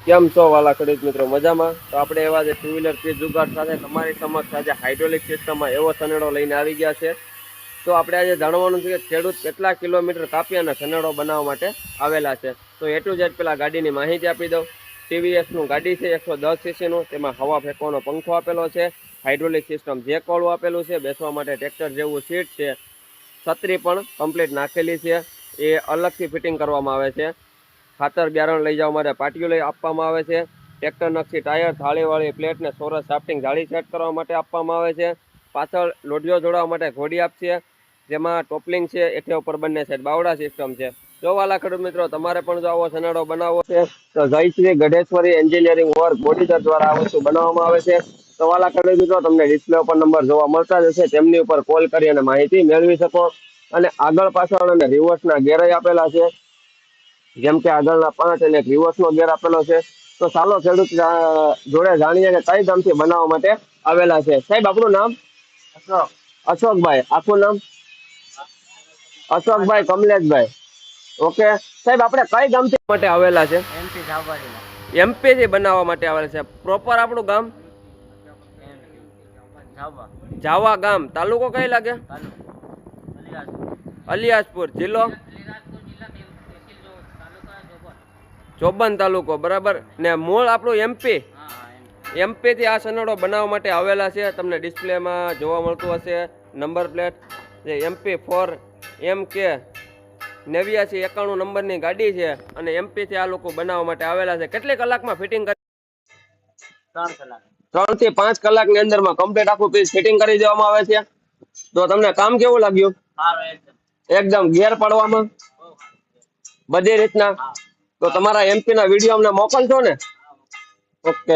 કેમ છો વાલા ખેડૂત મિત્રો? મજામાં? તો આપણે એવા જે ટુ વ્હીલર કે જુગાડ સાથે તમારી સમક્ષ આજે હાઇડ્રોલિક સિસ્ટમમાં એવો સનેડો લઈને આવી ગયા છે. તો આપણે આજે જાણવાનું છે કે ખેડૂત કેટલા કિલોમીટર કાપી અને સનેડો બનાવવા માટે આવેલા છે. તો એ ટુ ઝેડ પેલા ગાડીની માહિતી આપી દઉં. ટીવીએસનું ગાડી છે 110 સીસીનું, તેમાં હવા ફેંકવાનો પંખો આપેલો છે, હાઇડ્રોલિક સિસ્ટમ જે કોળું આપેલું છે, બેસવા માટે ટ્રેક્ટર જેવું સીટ છે, છત્રી પણ કમ્પ્લીટ નાખેલી છે, એ અલગથી ફિટિંગ કરવામાં આવે છે. ખાતર બિયારણ લઈ જવા માટે પાટિયું લઈ આપવામાં આવે છે. ટ્રેક્ટર નકશી ટાયર, થાળીવાળી પ્લેટ ને સોરસ સાફ્ટિંગ જાળી સેટ કરવા માટે આપવામાં આવે છે. પાછળ લોઢીઓ જોડવા માટે ઘોડી આપશે, જેમાં ટોપલિંગ છે, એઠે ઉપર બંને સાઈડ બાવડા સિસ્ટમ છે. જો વાલા ખેડૂત મિત્રો તમારે પણ જો આવો સનેડો બનાવવો છે તો જયશ્રી ગઢેશ્વરી એન્જિનિયરિંગ વર્ક બોડીસર દ્વારા આ વસ્તુ બનાવવામાં આવે છે. તો વાલા ખેડૂત મિત્રો તમને ડિસ્પ્લે ઉપર નંબર જોવા મળતા જ હશે, તેમની ઉપર કોલ કરી અને માહિતી મેળવી શકો. અને આગળ પાછળ અને રિવર્સના ગેરય આપેલા છે, જેમ કે આગળના 5 અને રિવર્સનો ગેર આપેલો છે. તો ચાલો ખેડૂત જોડે જાણીએ કે કઈ ગામથી બનાવવા માટે આવેલા છે. સાહેબ આપણું નામ? અશોકભાઈ. આખું નામ? અશોકભાઈ કમલેશભાઈ. ઓકે સાહેબ, આપણે કઈ ગામથી માટે આવેલા છે? એમપી થી બનાવવા માટે આવેલા છે. પ્રોપર આપણું ગામ જાવા ગામ. તાલુકો કઈ લાગે? અલિયાસપુર. જિલ્લો ચોબન તાલુકો. બરાબર ને મૂળ આપણું એમપી. એમપી થી આ સનેડો બનાવવા માટે આવેલા છે. તમને ડિસ્પ્લેમાં જોવા મળતું હશે નંબર પ્લેટ, જે MP4MK 8991 નંબરની ગાડી છે અને એમપી થી આ લોકો બનાવવા માટે આવેલા છે. કેટલી કલાકમાં ફિટિંગ કરી? 3 થી 5 કલાકની અંદરમાં કમ્પ્લીટ આખું પીસ ફિટિંગ કરી દેવામાં આવે છે. તો તમને કામ કેવું લાગ્યું? એકદમ ગેર પાડવામાં બધી રીતના. તો તમારા એમપી ના વિડીયો અમને મોકલશો ને? ઓકે.